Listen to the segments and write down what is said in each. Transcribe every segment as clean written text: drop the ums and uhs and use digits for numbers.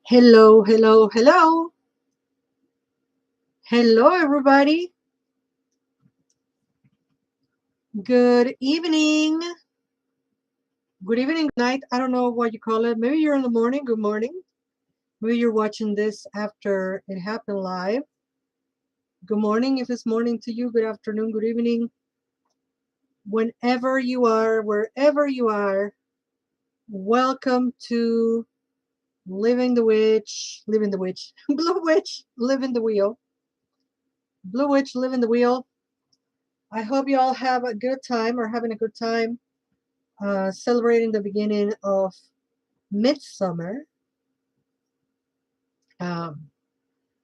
Hello, hello, hello. Hello, everybody. Good evening. Good evening, good night. I don't know what you call it. Maybe you're in the morning. Good morning. Maybe you're watching this after it happened live. Good morning if it's morning to you. Good afternoon, good evening. Whenever you are, wherever you are, welcome to Living the Witch, Blue Witch, Living the Wheel. Blue Witch, Living the Wheel. I hope you all have a good time or having a good time celebrating the beginning of midsummer, um,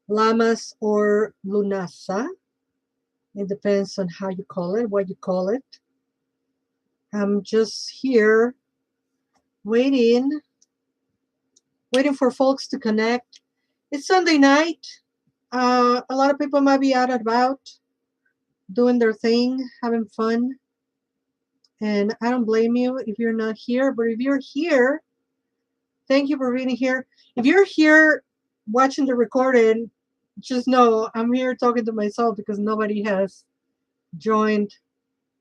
Lammas or Lunasa. It depends on how you call it, what you call it. I'm just here waiting, waiting for folks to connect. It's Sunday night. A lot of people might be out and about doing their thing, having fun. And I don't blame you if you're not here. But if you're here, thank you for being here. If you're here watching the recording, just know I'm here talking to myself because nobody has joined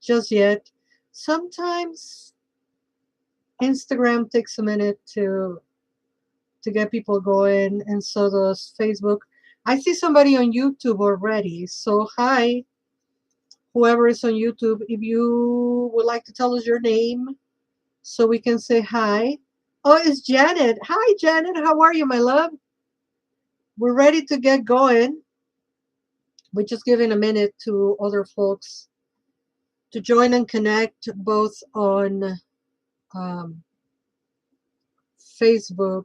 just yet. Sometimes Instagram takes a minute to get people going, and so does Facebook. I see somebody on YouTube already. So hi, whoever is on YouTube. If you would like to tell us your name so we can say hi. Oh, it's Janet. Hi, Janet. How are you, my love? We're ready to get going. We're just giving a minute to other folks to join and connect both on um, Facebook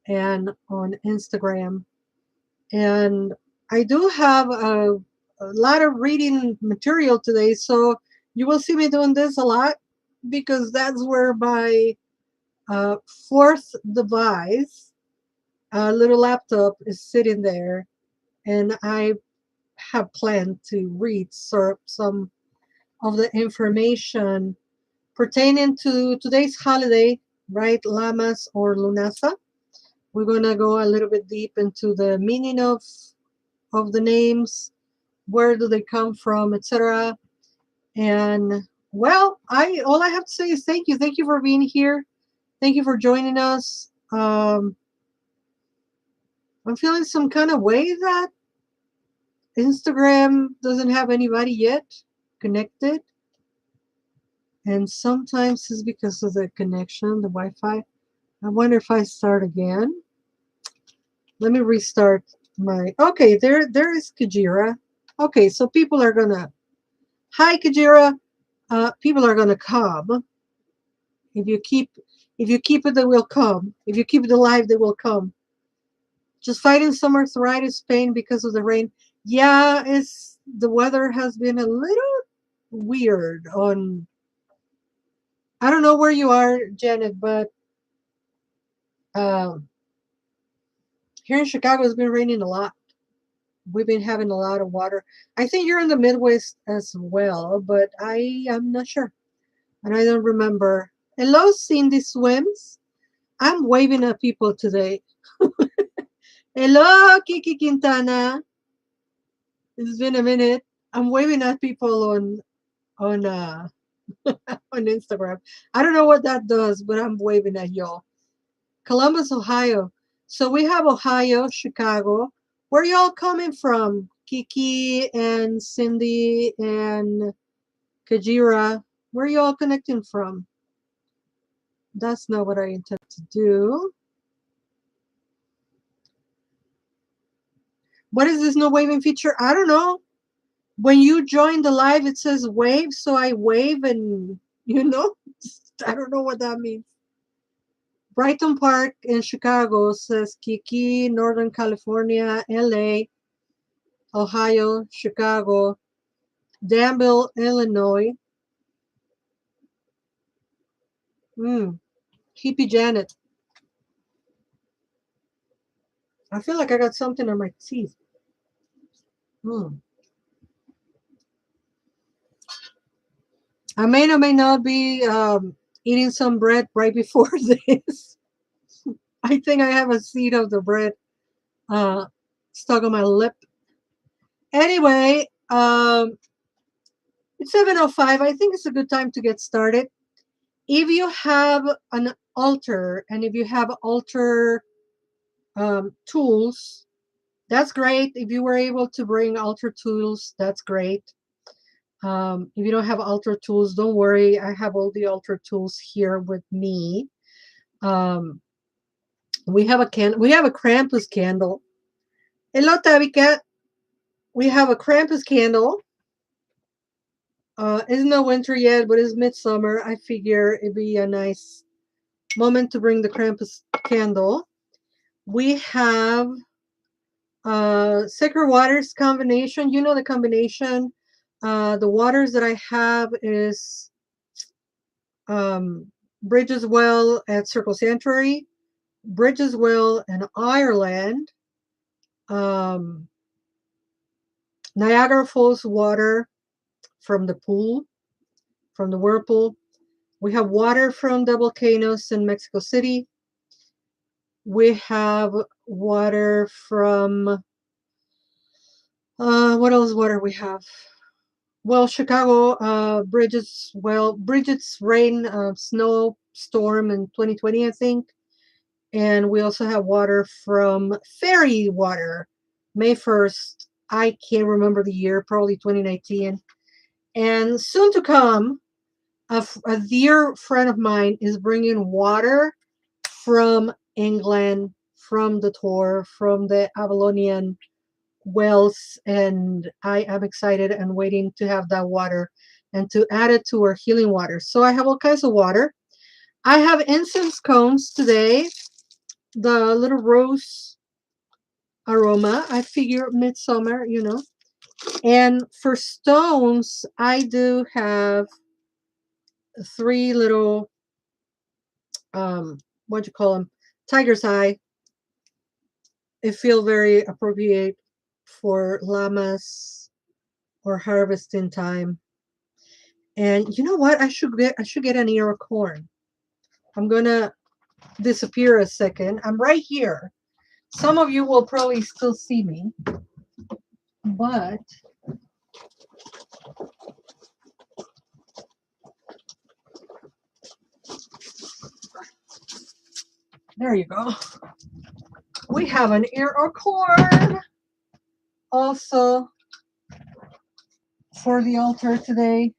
and on Instagram. And I do have a lot of reading material today, so you will see me doing this a lot because that's where my uh, fourth device, a little laptop, is sitting there, and I have planned to read some of the information pertaining to today's holiday, right? Lammas or Lunasa. We're gonna go a little bit deep into the meaning of the names, where do they come from, etc. And well, I all I have to say is thank you. Thank you for being here. Thank you for joining us. I'm feeling some kind of way that Instagram doesn't have anybody yet connected. And sometimes it's because of the connection, the Wi-Fi. I wonder if I start again. Let me restart my. Okay, there is Kajira. Okay, so people are gonna. Hi, Kajira. People are gonna come. If you keep, if you keep it, they will come. If you keep it alive, they will come. Just fighting some arthritis pain because of the rain. Yeah, it's the weather has been a little weird on. I don't know where you are, Janet, but um, here in Chicago, it's been raining a lot. We've been having a lot of water. I think you're in the Midwest as well, but I am not sure. And I don't remember. Hello, Cindy Swims. I'm waving at people today. Hello, Kiki Quintana. It's been a minute. I'm waving at people on on Instagram. I don't know what that does, but I'm waving at y'all. Columbus, Ohio. So we have Ohio, Chicago. Where y'all coming from? Kiki and Cindy and Kajira. Where y'all connecting from? That's not what I intend to do. What is this no waving feature? I don't know. When you join the live, it says wave, so I wave and I don't know what that means. Brighton Park in Chicago says Kiki, Northern California, LA, Ohio, Chicago, Danville, Illinois. Hippie Janet. I feel like I got something on my teeth. Mm. I may or may not be eating some bread right before this. I think I have a seed of the bread uh, stuck on my lip. Anyway, it's 7:05. I think it's a good time to get started. If you have an altar and if you have altar tools, that's great. If you were able to bring altar tools, that's great. If you don't have altar tools, don't worry. I have all the altar tools here with me. Um, we have a We have a Krampus candle. Hello, Tabika. We have a Krampus candle. It's not winter yet, but it's midsummer. I figure it'd be a nice moment to bring the Krampus candle. We have Sacred Waters combination. You know the combination. The waters that I have is Bridges Well at Circle Sanctuary, Bridges Well in Ireland, um, Niagara Falls water from the pool, from the whirlpool. We have water from the volcanoes in Mexico City. We have water from what else water we have? Well, Chicago, Bridget's rain, snow storm in 2020, I think. And we also have water from Fairy Water, May 1st. I can't remember the year, probably 2019. And soon to come, a dear friend of mine is bringing water from England, from the Tor, from the Avalonian wells, and I am excited and waiting to have that water and to add it to our healing water. So I have all kinds of water. I have incense cones today, the little rose aroma. I figure midsummer, you know. And for stones, I do have three little what do you call them? Tiger's eye. It feel very appropriate for llamas or harvesting time. And you know what? I should get an ear of corn. I'm gonna disappear a second. I'm right here. Some of you will probably still see me, but there you go. We have an ear of corn also for the altar today.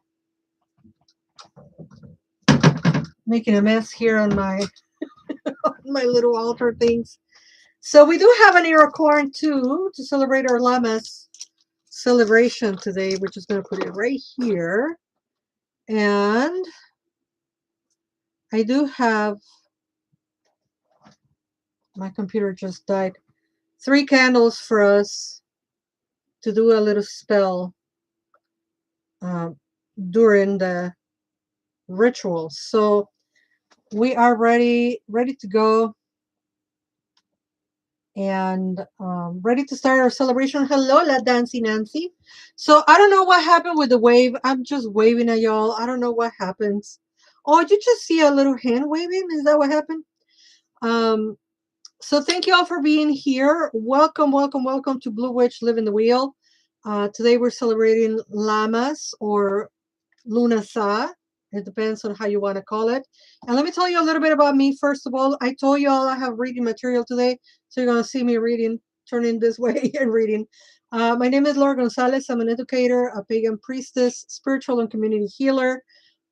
Making a mess here on my my little altar things. So we do have an ear of corn too to celebrate our Lammas celebration today. We're just going to put it right here. And I do have, my computer just died, 3 candles for us to do a little spell during the ritual. So we are ready to go and ready to start our celebration. Hello, La Dancy Nancy. So I don't know what happened with the wave. I'm just waving at y'all. I don't know what happens. Oh, you just see a little hand waving? Is that what happened? So thank you all for being here. Welcome, welcome, welcome to Blue Witch Living the Wheel. Today we're celebrating Lammas or Lunasa. It depends on how you want to call it. And let me tell you a little bit about me. First of all, I told you all I have reading material today. So you're going to see me reading, turning this way and reading. My name is Laura Gonzalez. I'm an educator, a pagan priestess, spiritual and community healer,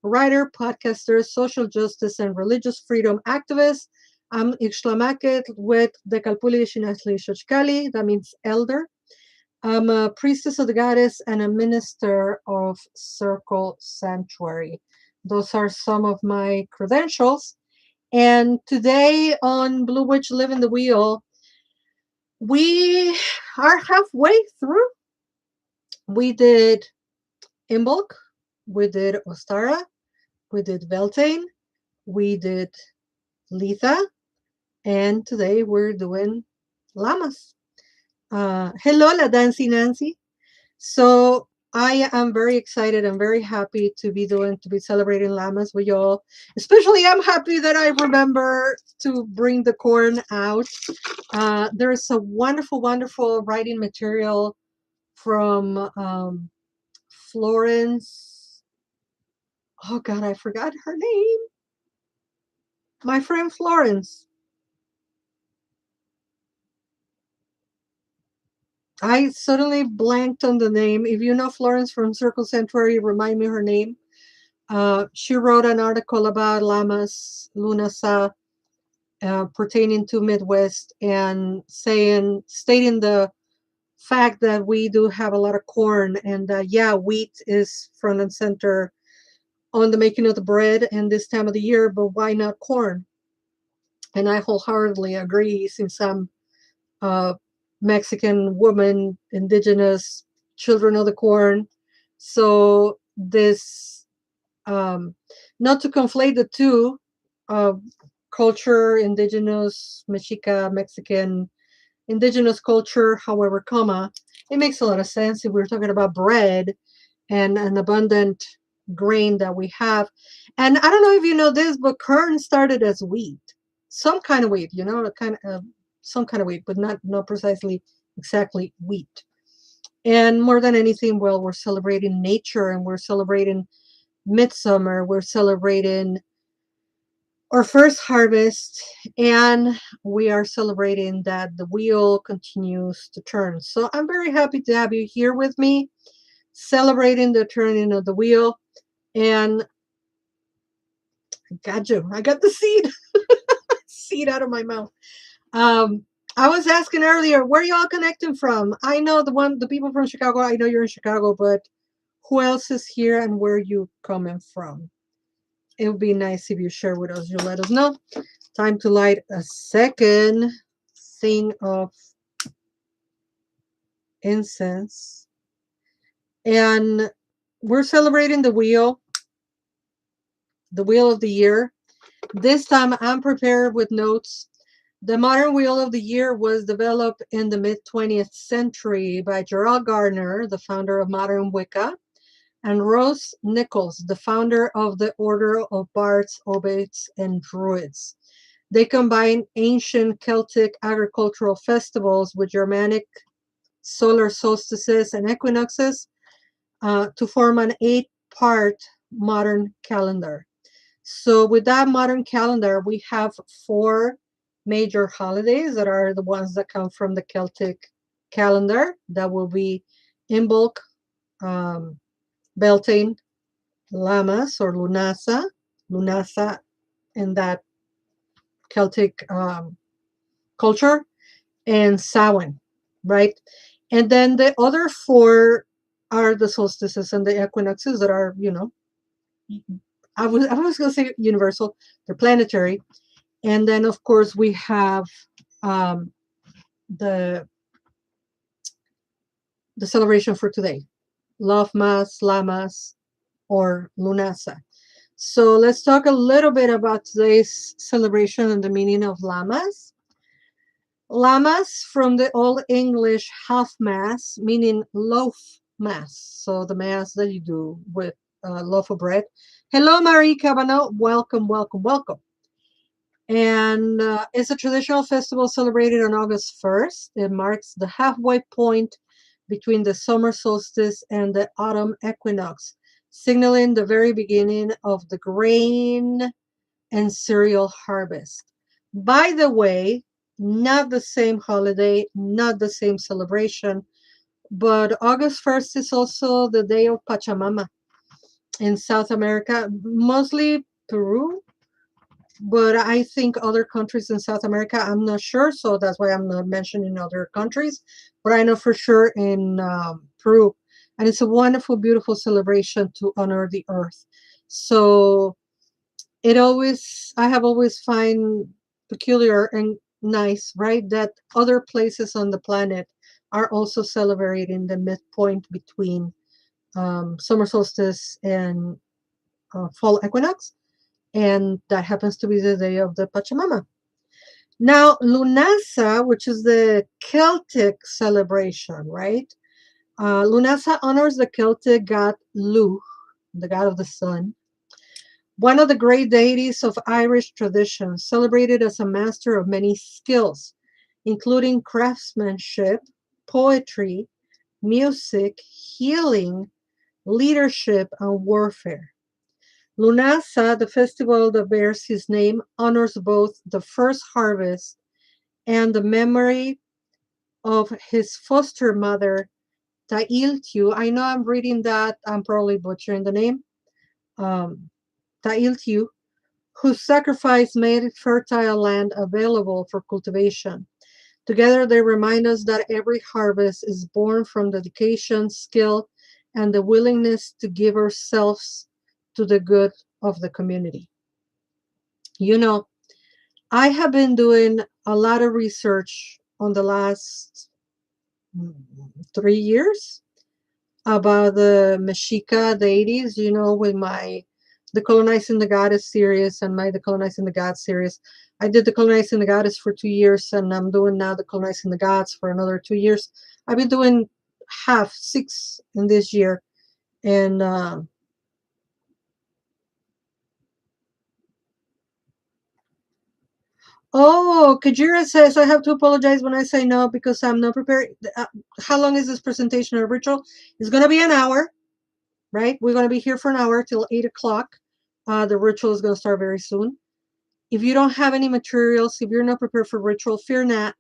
writer, podcaster, social justice and religious freedom activist. I'm Ixtlamaket with the Kalpuli Shinasli Xochcali. That means elder. I'm a priestess of the goddess and a minister of Circle Sanctuary. Those are some of my credentials. And today on Blue Witch Living the Wheel, we are halfway through. We did Imbolc, we did Ostara, we did Beltane, we did Letha, and today we're doing Lammas. Hello, La Dancy Nancy. So I am very excited and very happy to be celebrating Lammas with y'all. Especially, I'm happy that I remember to bring the corn out. There's a wonderful, wonderful writing material from Florence. Oh God, I forgot her name. My friend Florence. I suddenly blanked on the name. If you know Florence from Circle Sanctuary, remind me her name. She wrote an article about Lammas, Lunasa, pertaining to Midwest, and stating the fact that we do have a lot of corn, and yeah, wheat is front and center on the making of the bread and this time of the year, but why not corn? And I wholeheartedly agree, since I'm a Mexican woman, indigenous, children of the corn. So this, um, not to conflate the two, uh, culture, indigenous, Mexica, Mexican, indigenous culture, however, comma, it makes a lot of sense if we're talking about bread and an abundant grain that we have. And I don't know if you know this, but corn started as wheat, some kind of wheat, a kind of some kind of wheat, but not precisely exactly wheat. And more than anything, well, we're celebrating nature and we're celebrating midsummer. We're celebrating our first harvest, and we are celebrating that the wheel continues to turn. So I'm very happy to have you here with me, celebrating the turning of the wheel. And I got the seed out of my mouth. Um, I was asking earlier, where y'all connecting from? I know the people from Chicago. I know you're in Chicago, but who else is here and where you coming from? It would be nice if you share with us. You let us know. Time to light a second thing of incense. And we're celebrating the wheel of the year. This time I'm prepared with notes. The modern wheel of the year was developed in the mid 20th century by Gerald Gardner, the founder of modern Wicca, and Rose Nichols, the founder of the Order of Bards, Obates, and Druids. They combine ancient Celtic agricultural festivals with Germanic solar solstices and equinoxes to form an 8-part modern calendar. So, with that modern calendar, we have 4 major holidays that are the ones that come from the Celtic calendar. That will be Imbolc, um, Beltane, Lammas or Lunasa in that Celtic culture, and Samhain, right? And then the other 4 are the solstices and the equinoxes that are, I was going to say universal, they're planetary. And then, of course, we have um, the the celebration for today, Love Mass, Lammas, or Lunasa. So let's talk a little bit about today's celebration and the meaning of Lammas. Lammas, from the Old English half mass, meaning loaf mass. So the mass that you do with a loaf of bread. Hello, Marie Cabano. Welcome, welcome, welcome. And it's a traditional festival celebrated on August 1st. It marks the halfway point between the summer solstice and the autumn equinox, signaling the very beginning of the grain and cereal harvest. By the way, not the same holiday, not the same celebration, but August 1st is also the day of Pachamama in South America, mostly Peru, but I think other countries in South America, I'm not sure, so that's why I'm not mentioning other countries. But I know for sure in Peru, and it's a wonderful, beautiful celebration to honor the earth. So I have always find peculiar and nice, right, that other places on the planet are also celebrating the midpoint between summer solstice and fall equinox, and that happens to be the day of the Pachamama. Now, Lunasa, which is the Celtic celebration, right? Lunasa honors the Celtic god Lu, the god of the sun, one of the great deities of Irish tradition, celebrated as a master of many skills, including craftsmanship, poetry, music, healing, leadership, and warfare. Lunasa, the festival that bears his name, honors both the first harvest and the memory of his foster mother, Tailtiu. I know I'm reading that, I'm probably butchering the name. Um, Tailtiu, whose sacrifice made fertile land available for cultivation. Together, they remind us that every harvest is born from dedication, skill, and the willingness to give ourselves to the good of the community. You know, I have been doing a lot of research on the last 3 years about the Mexica deities, with my The Colonizing the Goddess series and my The Colonizing the Gods series. I did The Colonizing the Goddess for 2 years, and I'm doing now The Colonizing the Gods for another 2 years. I've been doing half, six in this year. And oh, Kajira says, I have to apologize when I say no because I'm not prepared. How long is this presentation or ritual? It's going to be an hour, right? We're going to be here for an hour till 8 o'clock. The ritual is going to start very soon. If you don't have any materials, if you're not prepared for ritual, fear not.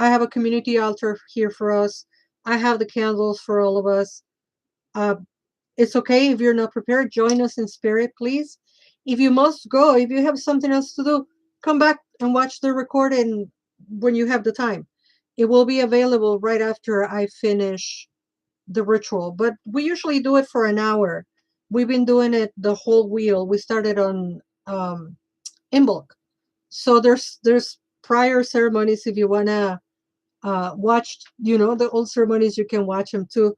I have a community altar here for us. I have the candles for all of us. Uh, it's okay if you're not prepared. Join us in spirit, please. If you must go, if you have something else to do, come back and watch the recording when you have the time. It will be available right after I finish the ritual, but we usually do it for an hour. We've been doing it the whole wheel. We started on Imbolc. So there's prior ceremonies if you wanna watch, the old ceremonies, you can watch them too.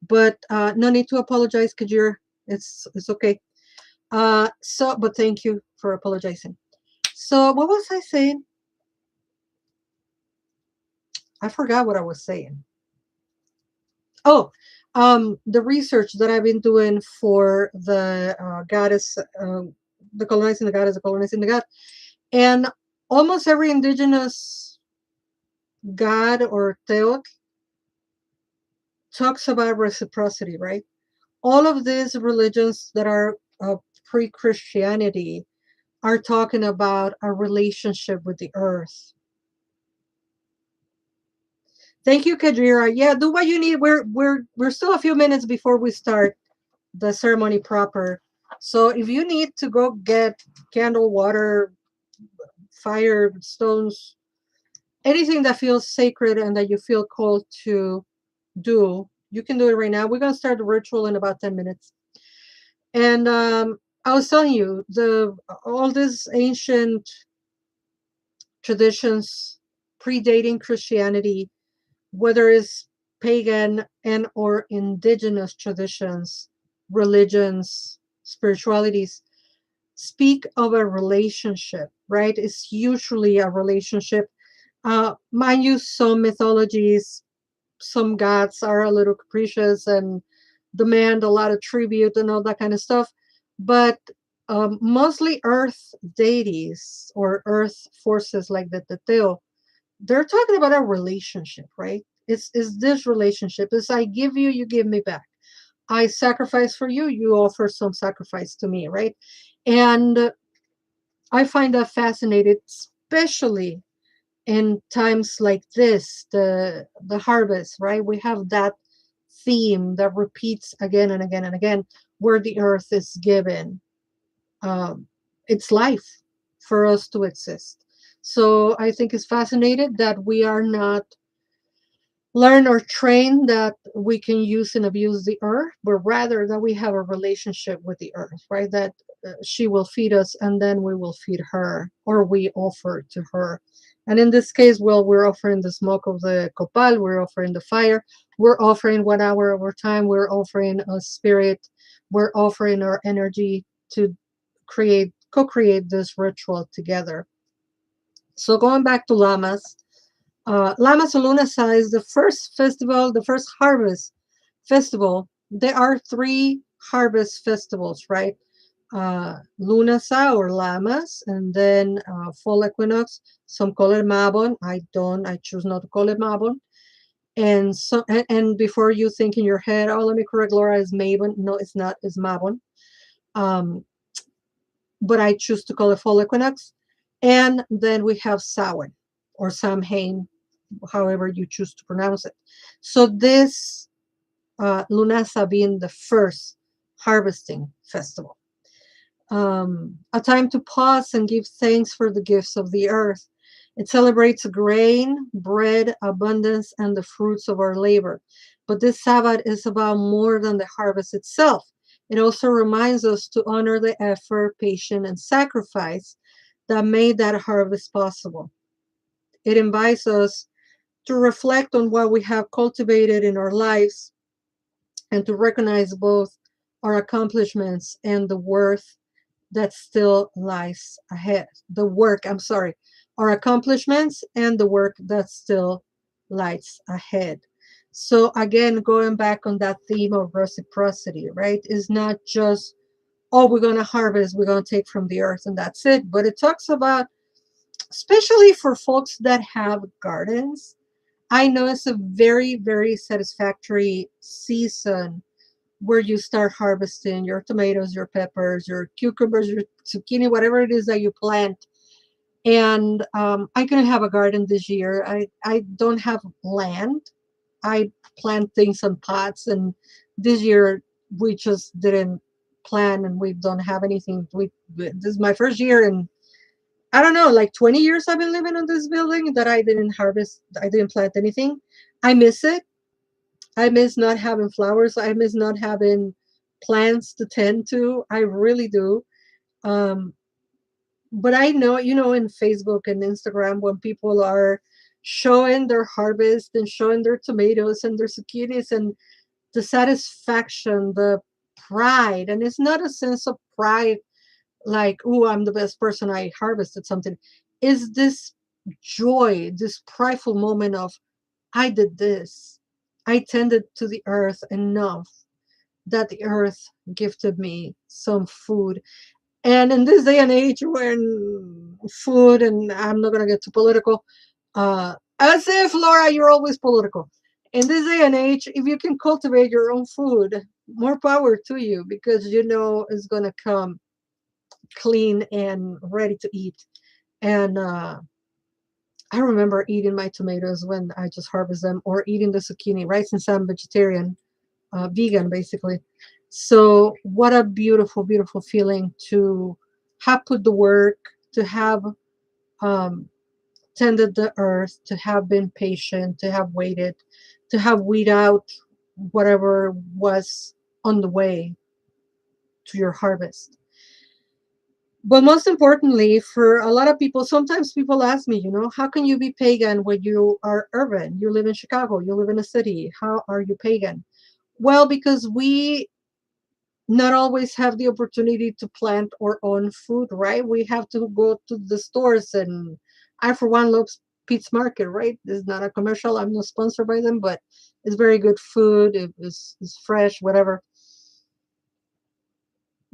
But no need to apologize, Kajir. It's okay. But thank you for apologizing. So what was I saying? I forgot what I was saying. Oh, the research that I've been doing for the goddess, the colonizing the goddess, the colonizing the god, and almost every indigenous god or theok talks about reciprocity, right? All of these religions that are pre-Christianity are talking about a relationship with the earth. Thank you, Kadrira. Yeah, do what you need. We're still a few minutes before we start the ceremony proper. So if you need to go get candle, water, fire, stones, anything that feels sacred and that you feel called to do, you can do it right now. We're gonna start the ritual in about 10 minutes. And I was telling you, the all these ancient traditions predating Christianity, whether it's pagan and or indigenous traditions, religions, spiritualities, speak of a relationship, right? It's usually a relationship. Mind you, some mythologies, some gods are a little capricious and demand a lot of tribute and all that kind of stuff. But mostly earth deities or earth forces like the Teteo, they're talking about a relationship, right? It's this relationship. It's I give you, you give me back. I sacrifice for you, you offer some sacrifice to me, right? And I find that fascinating, especially in times like this, the harvest, right? We have that theme that repeats again and again and again, where the earth is given its life for us to exist. So I think it's fascinating that we are not learn or train that we can use and abuse the earth, but rather that we have a relationship with the earth, right? That she will feed us and then we will feed her, or we offer to her. And in this case, well, we're offering the smoke of the copal, we're offering the fire, we're offering 1 hour of our time, we're offering a spirit, we're offering our energy to co-create this ritual together. So going back to Lammas, Lammas Lunasa is the first festival, the first harvest festival, there are three harvest festivals, right? Lunasa or Lammas, and then fall equinox. Some call it Mabon. I don't. I choose not to call it Mabon. And before you think in your head, oh, let me correct Laura, is Mabon. No, it's not. It's Mabon. Um, but I choose to call it fall equinox. And then we have Samhain or Samhain, however you choose to pronounce it. So this Lunasa being the first harvesting festival, a time to pause and give thanks for the gifts of the earth. It celebrates grain, bread, abundance, and the fruits of our labor. But this Sabbath is about more than the harvest itself. It also reminds us to honor the effort, patience, and sacrifice that made that harvest possible. It invites us to reflect on what we have cultivated in our lives and to recognize both our accomplishments and the worth that still lies ahead. The work, I'm sorry, our accomplishments and the work that still lies ahead. So, again, going back on that theme of reciprocity, right? Is not just, oh, we're going to harvest, we're going to take from the earth, and that's it. But it talks about, especially for folks that have gardens, I know it's a very, very satisfactory season where you start harvesting your tomatoes, your peppers, your cucumbers, your zucchini, whatever it is that you plant. And I couldn't have a garden this year. I don't have land. I plant things on pots, and this year we just didn't plan, and we don't have anything. This is my first year, and I don't know, like 20 years I've been living in this building that I didn't harvest. I didn't plant anything. I miss it. I miss not having flowers. I miss not having plants to tend to. I really do. Um, but I know, in Facebook and Instagram, when people are showing their harvest and showing their tomatoes and their zucchinis and the satisfaction, the pride, and it's not a sense of pride like, oh, I'm the best person, I harvested something. Is this joy, this prideful moment of, I did this. I tended to the earth enough that the earth gifted me some food. And in this day and age when food, and I'm not going to get too political, as if, Laura, you're always political. In this day and age, if you can cultivate your own food, more power to you, because it's going to come clean and ready to eat. And I remember eating my tomatoes when I just harvest them, or eating the zucchini, right? Since I'm vegetarian, vegan, basically. So, what a beautiful, beautiful feeling to have put the work, to have um, tended the earth, to have been patient, to have waited, to have weed out whatever was on the way to your harvest. But most importantly, for a lot of people, sometimes people ask me, how can you be pagan when you are urban? You live in Chicago, you live in a city. How are you pagan? Well, because we not always have the opportunity to plant our own food, right? We have to go to the stores, and I, for one, love Pete's Market, right? This is not a commercial. I'm not sponsored by them, but it's very good food. It's fresh, whatever.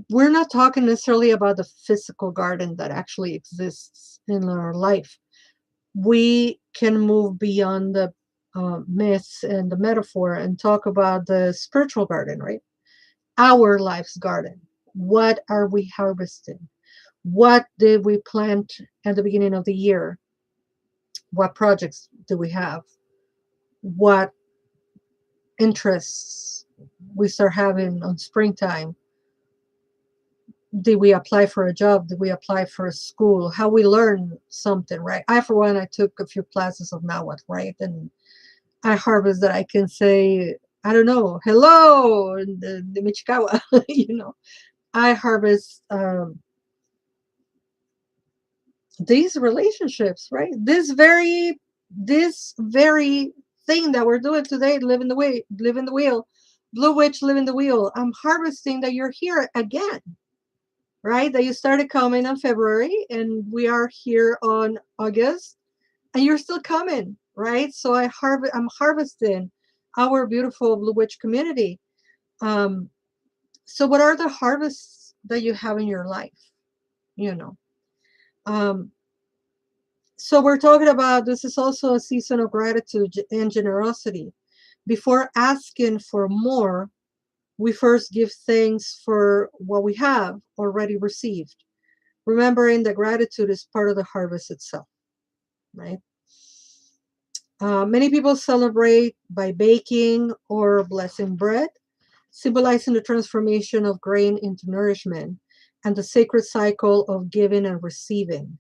We're not talking necessarily about the physical garden that actually exists in our life. We can move beyond the myths and the metaphor and talk about the spiritual garden, right? Our life's garden. What are we harvesting? What did we plant at the beginning of the year? What projects do we have? What interests we start having on springtime? Did we apply for a job? Did we apply for a school? How we learn something, right? I, for one, I took a few classes of Nahuatl, right? And I harvest that I can say, I don't know, hello, in the Michikawa, I harvest these relationships, right? This very thing that we're doing today, live in the wheel, Blue Witch, live in the wheel. I'm harvesting that you're here again, right? That you started coming on February, and we are here on August, and you're still coming, right? So I'm harvesting our beautiful Blue Witch community. Um, so what are the harvests that you have in your life? You know, um, so we're talking about this is also a season of gratitude and generosity. Before asking for more, we first give thanks for what we have already received, remembering that gratitude is part of the harvest itself, right? Many people celebrate by baking or blessing bread, symbolizing the transformation of grain into nourishment and the sacred cycle of giving and receiving.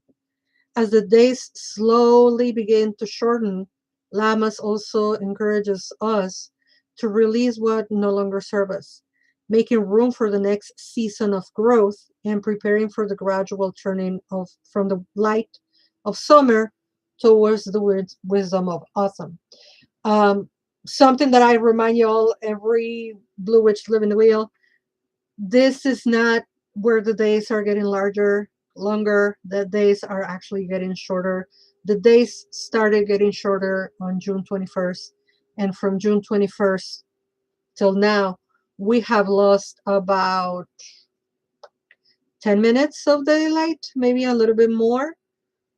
As the days slowly begin to shorten, Lammas also encourages us to release what no longer serves us, making room for the next season of growth and preparing for the gradual turning of from the light of summer towards the wisdom of autumn. Um, Something that I remind you all every Blue Witch living the wheel, this is not where the days are getting longer. The days are actually getting shorter. The days started getting shorter on June 21st. And from June 21st till now, we have lost about 10 minutes of daylight, maybe a little bit more.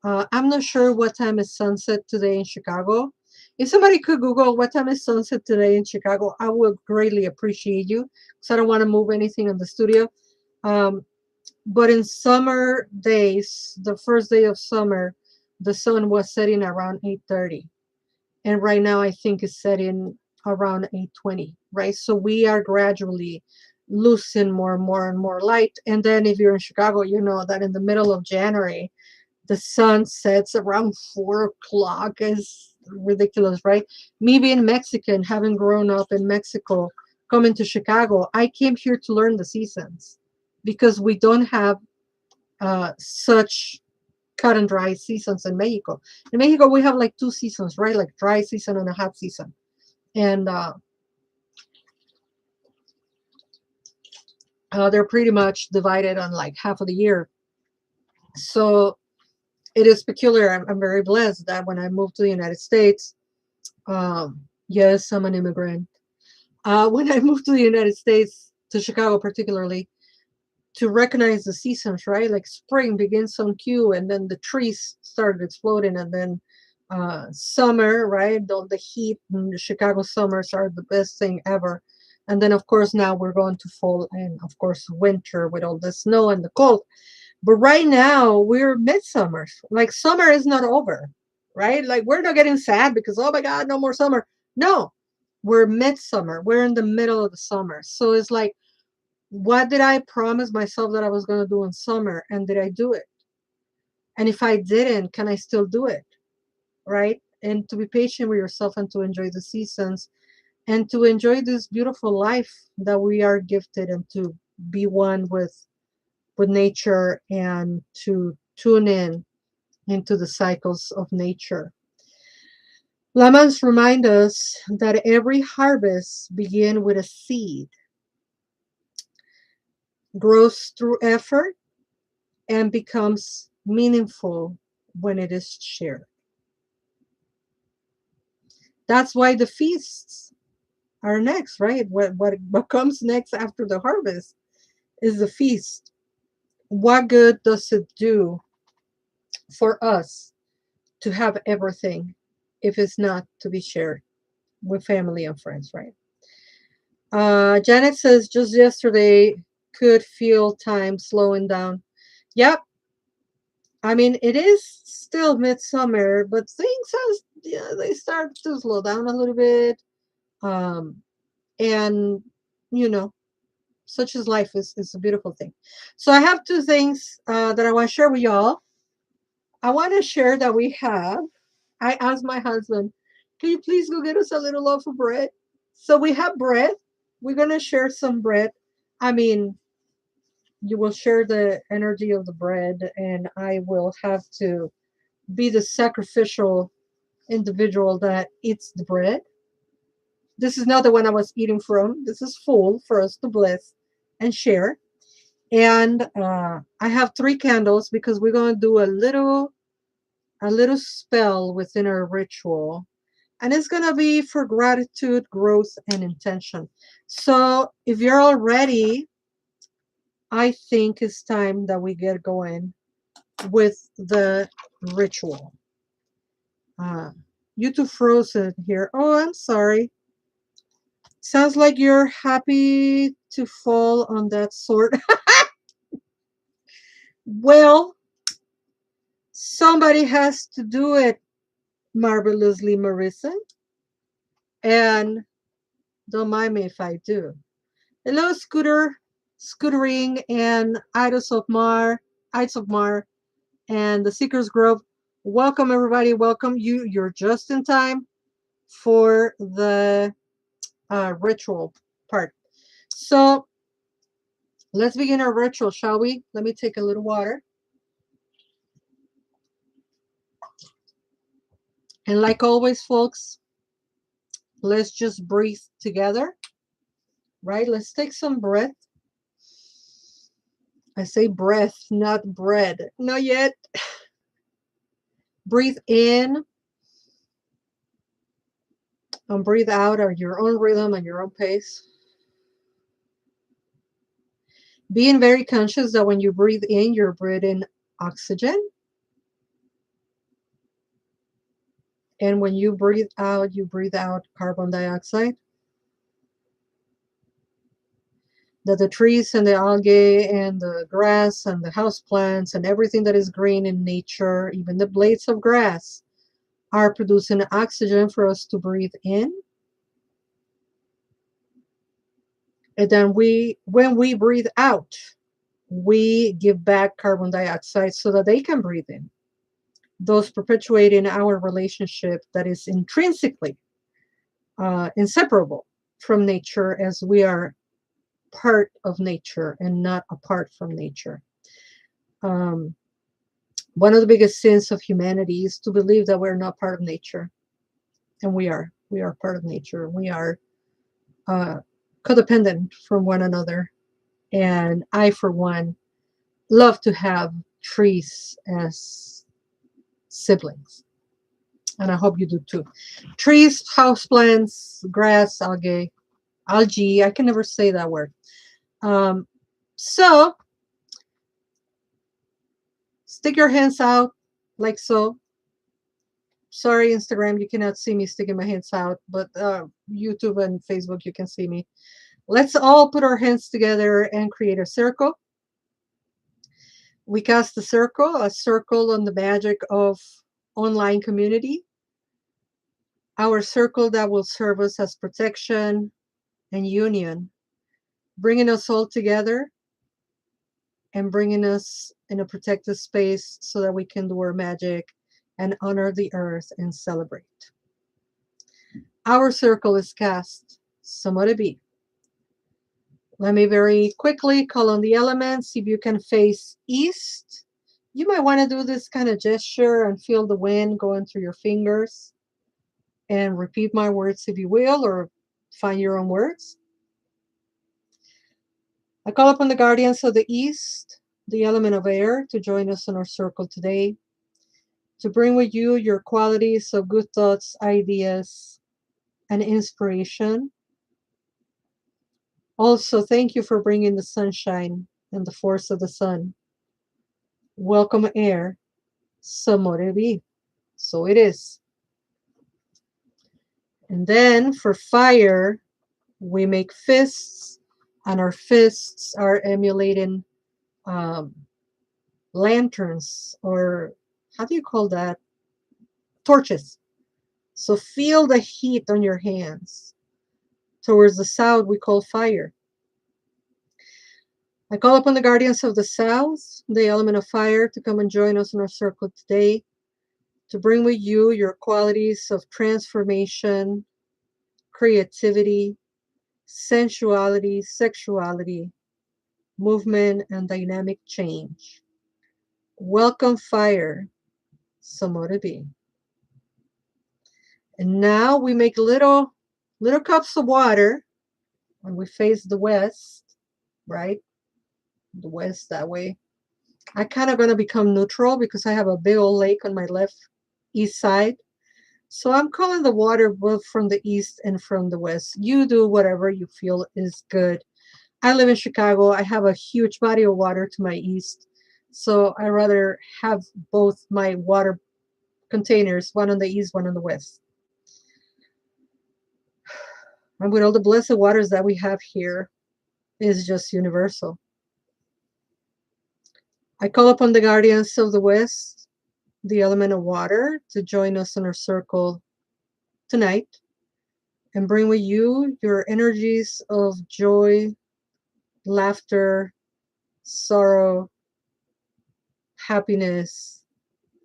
I'm not sure what time is sunset today in Chicago. If somebody could Google what time is sunset today in Chicago, I would greatly appreciate you because I don't want to move anything in the studio. Um, but in summer days, the first day of summer, the sun was setting around 8:30, and right now I think it's setting around 8:20. Right, so we are gradually losing more and more and more light. And then if you're in Chicago, you know that in the middle of January, the sun sets around 4 o'clock. Is ridiculous, right? Me being Mexican, having grown up in Mexico, coming to Chicago, I came here to learn the seasons because we don't have such cut and dry seasons in Mexico. In Mexico, we have like two seasons, right? Like dry season and a hot season. And they're pretty much divided on like half of the year. So it is peculiar. I'm very blessed that when I moved to the United States, yes, I'm an immigrant. When I moved to the United States, to Chicago particularly, to recognize the seasons, right? Like spring begins on cue, and then the trees started exploding, and then summer, right? The heat and the Chicago summers are the best thing ever. And then, of course, now we're going to fall and, of course, winter with all the snow and the cold. But right now, we're midsummer. Like summer is not over, right? Like we're not getting sad because, oh my God, no more summer. No, we're midsummer. We're in the middle of the summer. So it's like, what did I promise myself that I was going to do in summer? And did I do it? And if I didn't, can I still do it? Right? And to be patient with yourself and to enjoy the seasons and to enjoy this beautiful life that we are gifted and to be one with nature and to tune in into the cycles of nature. Lamans remind us that every harvest begins with a seed, grows through effort, and becomes meaningful when it is shared. That's why the feasts are next, right? What comes next after the harvest is the feast. What good does it do for us to have everything if it's not to be shared with family and friends, right? Janet says just yesterday could feel time slowing down. Yep. I mean, it is still midsummer, but things has yeah, they start to slow down a little bit. Um, and you know, such as life is a beautiful thing. So I have two things that I want to share with y'all. I want to share that we have. I asked my husband, "Can you please go get us a little loaf of bread?" So we have bread. We're gonna share some bread. I mean, you will share the energy of the bread, and I will have to be the sacrificial individual that eats the bread. This is not the one I was eating from. This is full for us to bless and share. And I have 3 candles because we're going to do a little spell within our ritual. And it's going to be for gratitude, growth, and intention. So if you're all ready, I think it's time that we get going with the ritual. You two frozen here. Oh, I'm sorry. Sounds like you're happy to fall on that sword. Well, somebody has to do it, marvelously, Marissa. And don't mind me if I do. Hello, Scooter, Scootering, and Ides of Mar, and the Seekers Grove. Welcome, everybody. Welcome you. You're just in time for the ritual part. So let's begin our ritual, shall we? Let me take a little water. And like always, folks, let's just breathe together, right? Let's take some breath. I say breath, not bread. Not yet. Breathe in and breathe out at your own rhythm and your own pace. Being very conscious that when you breathe in, you're breathing oxygen. And when you breathe out carbon dioxide. That the trees and the algae and the grass and the houseplants and everything that is green in nature, even the blades of grass, are producing oxygen for us to breathe in. And then when we breathe out, we give back carbon dioxide so that they can breathe in, thus perpetuating our relationship that is intrinsically inseparable from nature, as we are part of nature and not apart from nature. Um, One of the biggest sins of humanity is to believe that we're not part of nature, and we are. We are part of nature. We are codependent from one another, and I, for one, love to have trees as siblings, and I hope you do too. Trees, houseplants, grass, algae. I can never say that word. Um, so stick your hands out like so. Sorry, Instagram, you cannot see me sticking my hands out, but YouTube and Facebook, you can see me. Let's all put our hands together and create a circle. We cast a circle on the magic of online community. Our circle that will serve us as protection and union, bringing us all together and bringing us in a protected space so that we can do our magic and honor the earth and celebrate. Our circle is cast. Somebody be. Let me very quickly call on the elements. If you can face east, you might want to do this kind of gesture and feel the wind going through your fingers. And repeat my words if you will, or find your own words. I call upon the guardians of the east, the element of air, to join us in our circle today, to bring with you your qualities of good thoughts, ideas, and inspiration. Also, thank you for bringing the sunshine and the force of the sun. Welcome air, so mote it be. So it is. And then for fire, we make fists, and our fists are emulating um, lanterns, or how do you call that? Torches. So feel the heat on your hands. Towards the south, we call fire. I call upon the guardians of the south, the element of fire, to come and join us in our circle today, to bring with you your qualities of transformation, creativity, sensuality, sexuality, movement, and dynamic change. Welcome fire, so mote it be. And now we make little cups of water when we face the west, right? The west that way. I kind of going to become neutral because I have a big old lake on my left east side. So I'm calling the water both from the east and from the west. You do whatever you feel is good. I live in Chicago. I have a huge body of water to my east. So I rather have both my water containers, one on the east, one on the west. And with all the blessed waters that we have here, is just universal. I call upon the guardians of the west, the element of water, to join us in our circle tonight and bring with you your energies of joy, laughter, sorrow, happiness,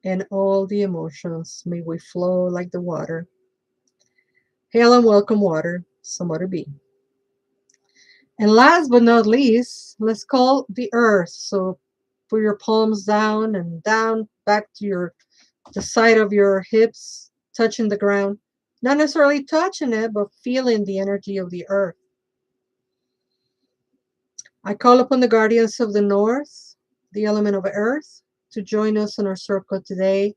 and all the emotions. May we flow like the water. Hail and welcome, water, somebody be. And last but not least, let's call the earth. So put your palms down and down back to the side of your hips, touching the ground. Not necessarily touching it, but feeling the energy of the earth. I call upon the guardians of the north, the element of earth, to join us in our circle today.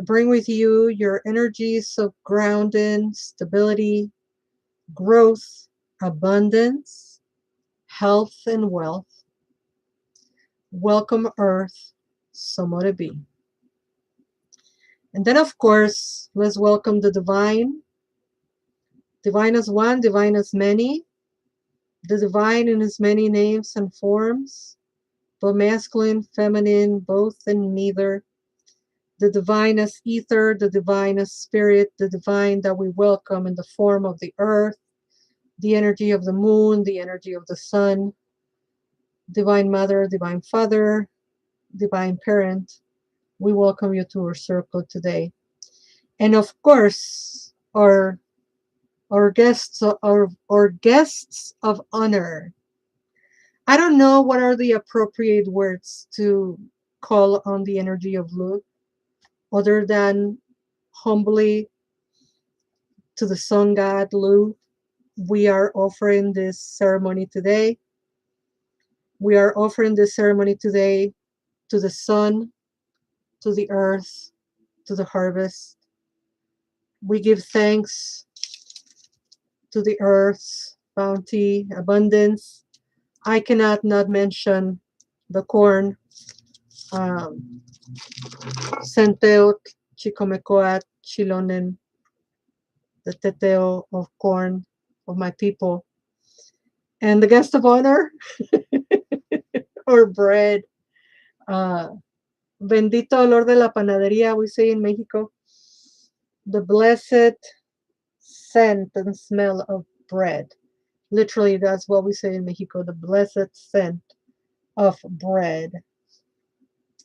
Bring with you your energies of grounding, stability, growth, abundance, health, and wealth. Welcome, earth, so mote it be. And then, of course, let's welcome the divine. Divine as one, divine as many. The divine in as many names and forms, both masculine, feminine, both and neither. The divine as ether, the divine as spirit, the divine that we welcome in the form of the earth, the energy of the moon, the energy of the sun, divine mother, divine father, divine parent. We welcome you to our circle today. And of course, our guests, our guests of honor. I don't know what are the appropriate words to call on the energy of Lu, other than humbly to the sun god Lu. We are offering this ceremony today. We are offering this ceremony today to the sun, to the earth, to the harvest. We give thanks to the earth's bounty, abundance. I cannot not mention the corn, um, centeot, chicomecoat, chilonen, the teteo of corn of my people. And the guest of honor, or bread. Uh, Bendito olor de la panadería, we say in Mexico. The blessed scent and smell of bread. Literally, that's what we say in Mexico, the blessed scent of bread.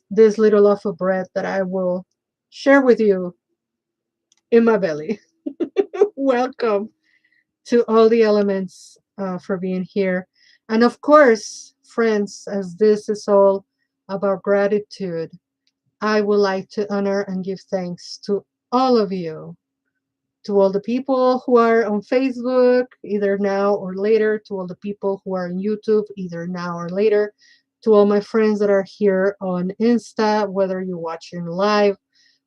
This little loaf of bread that I will share with you in my belly. Welcome to all the elements for being here. And of course, friends, as this is all about gratitude, I would like to honor and give thanks to all of you, to all the people who are on Facebook, either now or later, to all the people who are on YouTube, either now or later, to all my friends that are here on Insta, whether you're watching live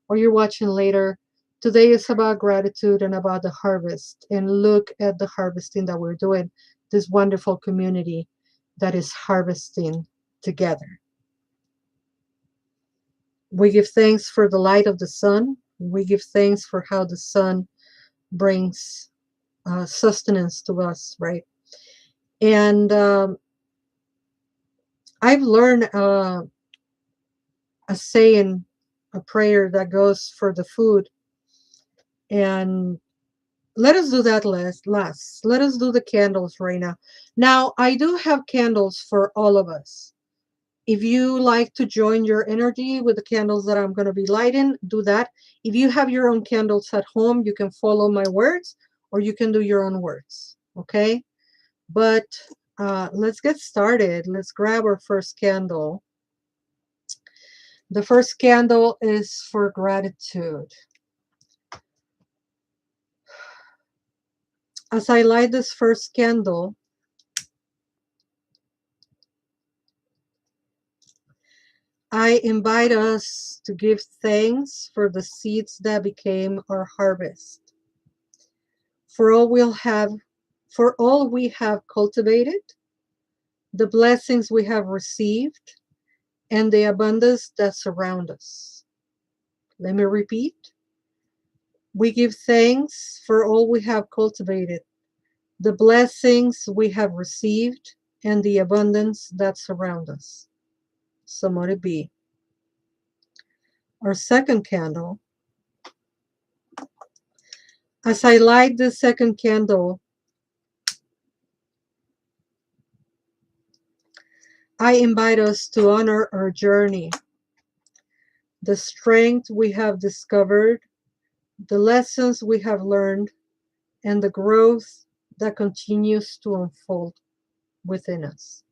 or you're watching later. Today is about gratitude and about the harvest. And look at the harvesting that we're doing, this wonderful community that is harvesting together. We give thanks for the light of the sun. We give thanks for how the sun brings sustenance to us, right? And I've learned a saying, a prayer that goes for the food. And let us do that last. Let us do the candles right now. Now, I do have candles for all of us. If you like to join your energy with the candles that I'm going to be lighting, do that. If you have your own candles at home, you can follow my words or you can do your own words. Okay? But let's get started. Let's grab our first candle. The first candle is for gratitude. As I light this first candle, I invite us to give thanks for the seeds that became our harvest, for all we have cultivated, the blessings we have received, and the abundance that surround us. Let me repeat. We give thanks for all we have cultivated, the blessings we have received, and the abundance that surround us. So let it be. Our second candle. As I light the second candle, I invite us to honor our journey, the strength we have discovered, the lessons we have learned, and the growth that continues to unfold within us.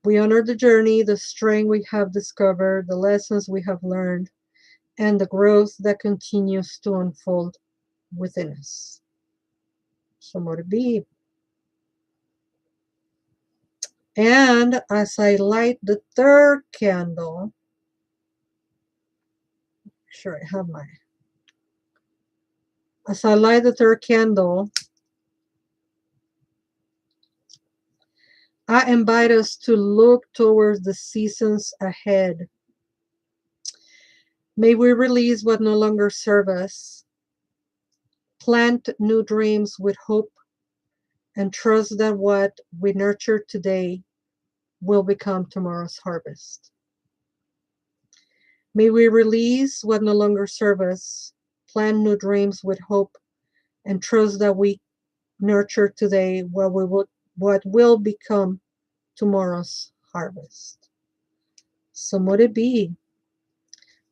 We honor the journey, the strength we have discovered, the lessons we have learned, and the growth that continues to unfold within us. So let it be. And as I light the third candle, sure I have my. As I light the third candle, I invite us to look towards the seasons ahead. May we release what no longer serves us, plant new dreams with hope, and trust that what we nurture today will become tomorrow's harvest. May we release what no longer serves us, plant new dreams with hope, and trust that we nurture today what will become tomorrow's harvest. So mote it be.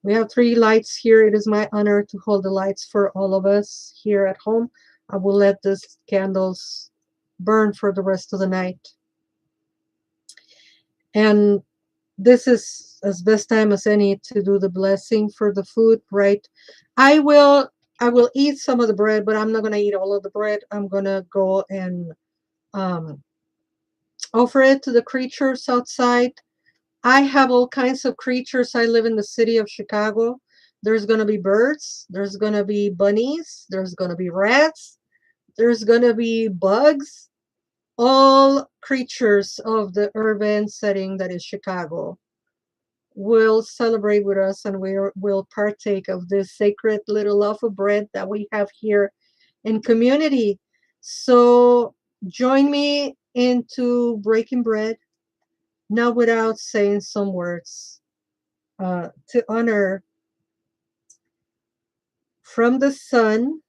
We have 3 lights here. It is my honor to hold the lights for all of us here at home. I will let these candles burn for the rest of the night. And this is as best time as any to do the blessing for the food, right? I will eat some of the bread, but I'm not going to eat all of the bread. I'm going to go and offer it to the creatures outside. I have all kinds of creatures. I live in the city of Chicago. There's going to be birds. There's going to be bunnies. There's going to be rats. There's going to be bugs. All creatures of the urban setting that is Chicago will celebrate with us, and we will partake of this sacred little loaf of bread that we have here in community. So join me into breaking bread, not without saying some words to honor from the sun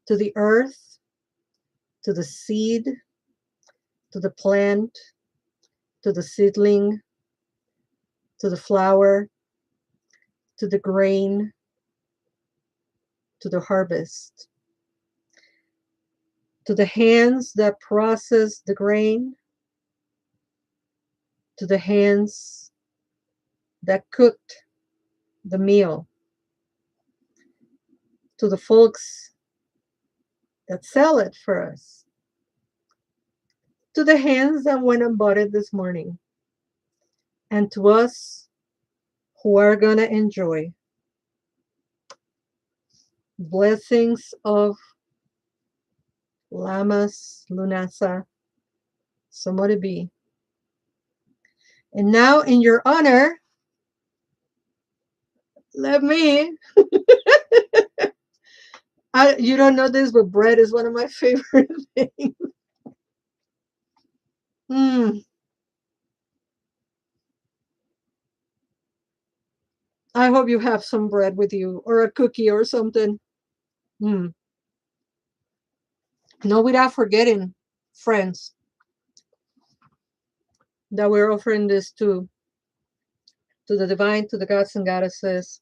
to the earth, to the seed, to the plant, to the seedling, to the flower, to the grain, to the harvest, to the hands that process the grain, to the hands that cooked the meal, to the folks that sell it for us, to the hands that went and bought it this morning, and to us who are going to enjoy blessings of Lammas, Lunasa, so mote it be. And now, in your honor, let me. You don't know this, but bread is one of my favorite things. I hope you have some bread with you, or a cookie or something. No, without forgetting, friends, that we're offering this to the divine, to the gods and goddesses,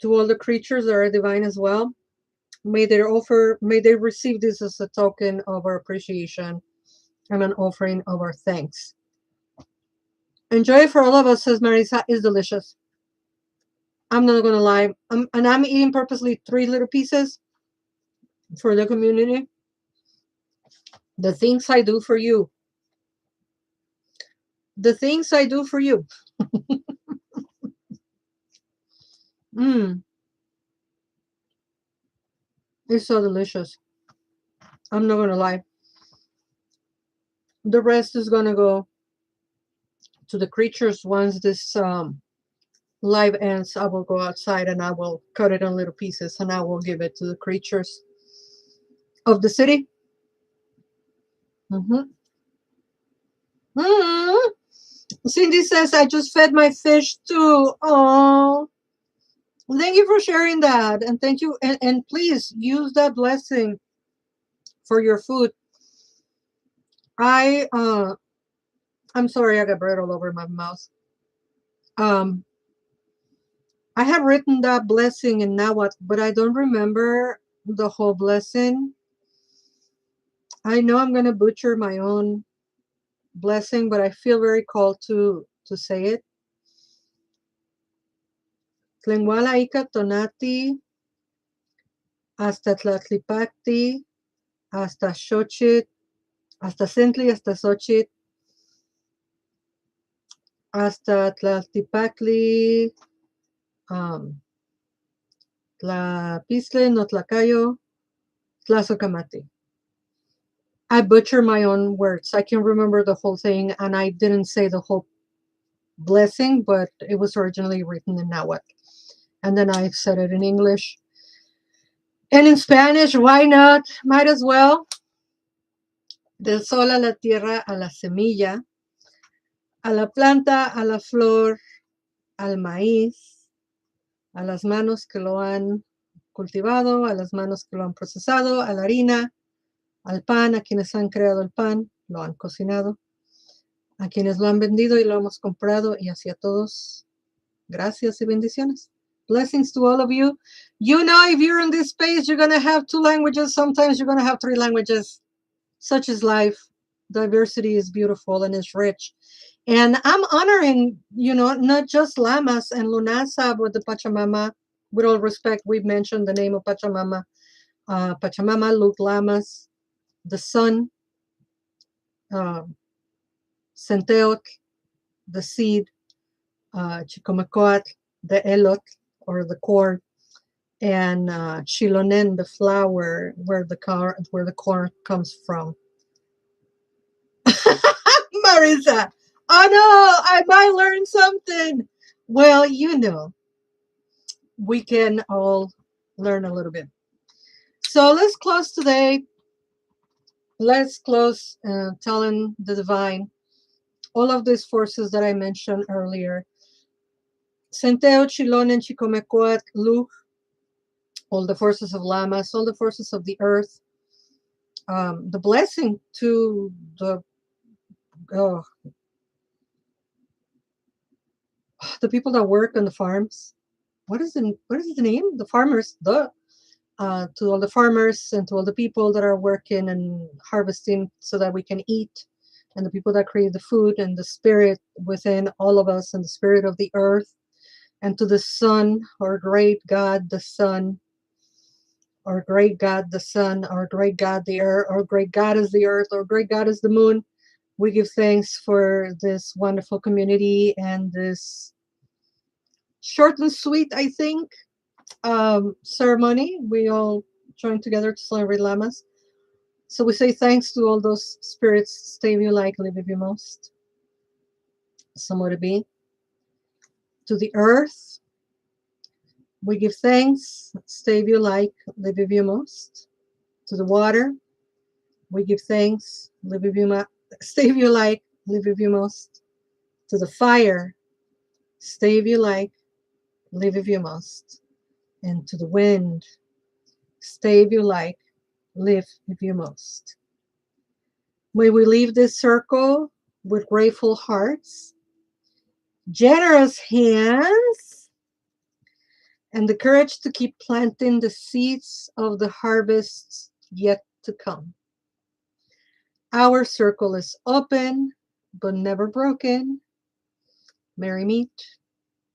to all the creatures that are divine as well. May they receive this as a token of our appreciation and an offering of our thanks. Enjoy it for all of us, says Marisa. It's delicious. I'm not gonna lie. I'm eating purposely 3 little pieces for the community. The things I do for you, The things I do for you. Mmm, it's so delicious. I'm not gonna lie. The rest is gonna go to the creatures once this live ends. I will go outside and I will cut it in little pieces and I will give it to the creatures of the city. Mm-hmm. Mm-hmm. Cindy says, I just fed my fish too. Oh, thank you for sharing that. And thank you. And please use that blessing for your food. I, I'm sorry, I got bread all over my mouth. Um, I have written that blessing in Nahuatl, but I don't remember the whole blessing. I know I'm gonna butcher my own blessing, but I feel very called to say it. Tlenguala ika tonati, hasta Tlatlipacti, hasta Xochitl, hasta Sentli, hasta Xochitl, hasta Tlaltipactli, um, Tlapistle, Notlacayo, Tlazocamati. I butcher my own words. I can remember the whole thing, and I didn't say the whole blessing, but it was originally written in Nahuatl. And then I said it in English. And in Spanish, why not? Might as well. Del sol a la tierra, a la semilla, a la planta, a la flor, al maíz, a las manos que lo han cultivado, a las manos que lo han procesado, a la harina, al pan, a quienes han creado el pan, lo han cocinado, a quienes lo han vendido y lo hemos comprado, y así a todos, gracias y bendiciones. Blessings to all of you. You know, if you're in this space, you're going to have two languages. Sometimes you're going to have three languages. Such is life. Diversity is beautiful and is rich. And I'm honoring, not just Lammas and Lunasa, but the Pachamama. With all respect, we've mentioned the name of Pachamama. Pachamama, Luke Lammas, the sun, uh, Centeotl, the seed, Chicomacoatl, the elot, or the corn, and Chilonen, the flower, where the corn comes from. Marisa, oh no, I might learn something. Well, we can all learn a little bit. So let's close today. Let's close telling the divine all of these forces that I mentioned earlier. Centeo, Chilonen, Chicomecoat, Lu, all the forces of Lammas, all the forces of the earth, the blessing to oh, the people that work on the farms. What is the name? The farmers. To all the farmers and to all the people that are working and harvesting so that we can eat, and the people that create the food, and the spirit within all of us, and the spirit of the earth, and to the sun, our great God, the sun, our great God, the sun, our great God, the earth, our great God is the earth, our great God is the moon. We give thanks for this wonderful community and this short and sweet, I think, ceremony. We all joined together to celebrate Lammas. So we say thanks to all those spirits. Stay if you like, live if you must. Somewhere to be. To the earth, we give thanks. Stay if you like, live if you must. To the water, we give thanks. Live if you must. Stay if you like, live if you must. To the fire, stay if you like, live if you must. And to the wind, stay if you like, live if you must. May we leave this circle with grateful hearts, generous hands, and the courage to keep planting the seeds of the harvests yet to come. Our circle is open, but never broken. Merry meet,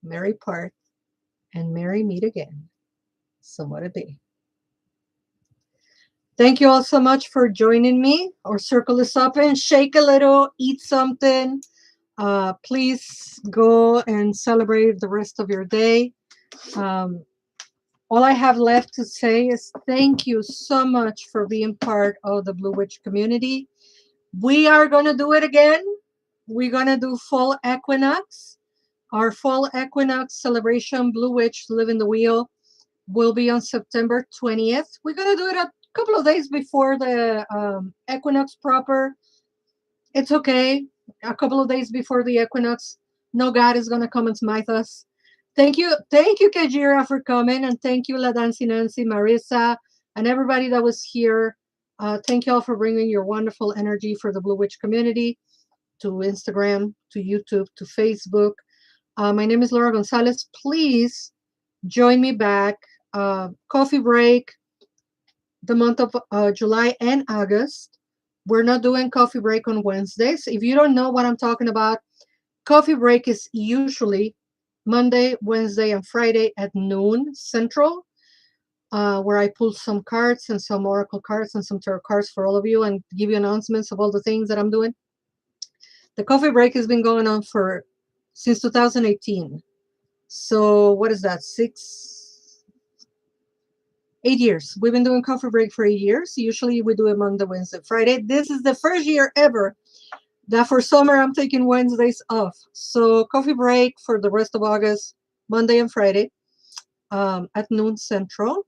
merry part, and merry meet again. Somewhat it be. Thank you all so much for joining me. Our circle is open. Shake a little, eat something, Please go and celebrate the rest of your day. Um, all I have left to say is thank you so much for being part of the Blue Witch community. We are going to do it again. We're going to do fall equinox. Our fall equinox celebration, Blue Witch Live in the Wheel, will be on September 20th. We're going to do it a couple of days before the equinox proper. It's okay. A couple of days before the equinox, no god is going to come and smite us. Thank you, Kajira, for coming, and thank you, La Dancy Nancy, Marissa, and everybody that was here. Thank you all for bringing your wonderful energy for the Blue Witch community to Instagram, to YouTube, to Facebook. My name is Laura Gonzalez. Please join me back. Coffee break, the month of July and August. We're not doing coffee break on Wednesdays. If you don't know what I'm talking about, coffee break is usually Monday, Wednesday, and Friday at noon Central, where I pull some cards and some oracle cards and some tarot cards for all of you and give you announcements of all the things that I'm doing. The coffee break has been going on since 2018. So what is that? 8 years. We've been doing coffee break for 8 years. Usually we do it Monday, Wednesday, Friday. This is the first year ever that for summer I'm taking Wednesdays off. So coffee break for the rest of August, Monday and Friday at noon Central.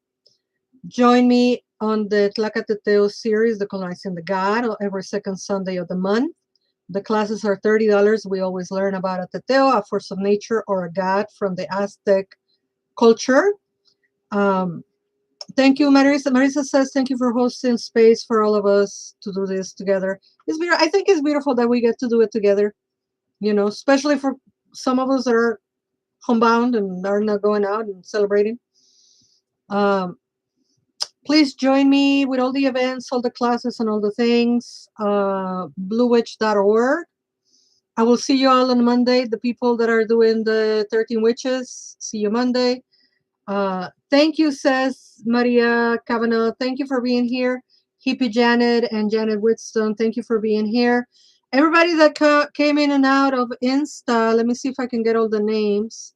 Join me on the Tlacateteo series, the Colonizing the God, every second Sunday of the month. The classes are $30. We always learn about a teteo, a force of nature, or a god from the Aztec culture. Thank you, Marisa. Marisa says, thank you for hosting space for all of us to do this together. I think it's beautiful that we get to do it together, especially for some of us that are homebound and are not going out and celebrating. Please join me with all the events, all the classes, and all the things. Bluewitch.org. I will see you all on Monday. The people that are doing the 13 Witches, see you Monday. Thank you, says Maria Cavanaugh. Thank you for being here. Hippie Janet and Janet Whitstone, thank you for being here. Everybody that came in and out of Insta, let me see if I can get all the names.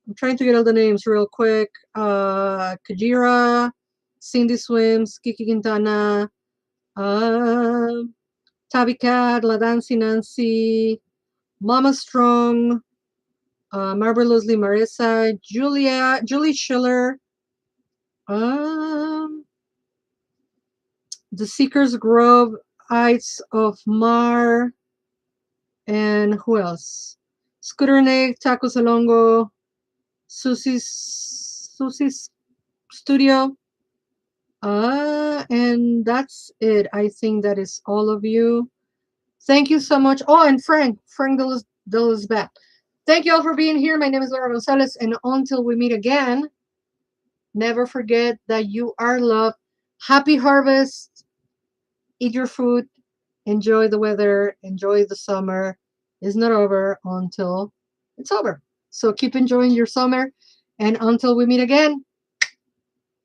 I'm trying to get all the names real quick. Kajira, Cindy Swims, Kiki Quintana, Tabby Cat, La Dancy Nancy, Mama Strong, Marvelously Marissa, Julie Schiller, The Seeker's Grove, Ides of Mar, and who else? Scooter Nick, Taco Salongo, Susie's Studio. And that's it. I think that is all of you. Thank you so much. Oh, and Frank Delisbat. Thank you all for being here. My name is Laura Gonzalez, and until we meet again, never forget that you are loved. Happy harvest. Eat your food. Enjoy the weather. Enjoy the summer. It's not over until it's over. So keep enjoying your summer. And until we meet again,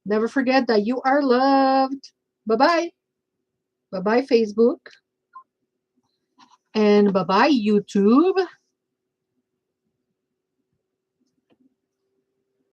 never forget that you are loved. Bye-bye. Bye-bye, Facebook. And bye-bye, YouTube.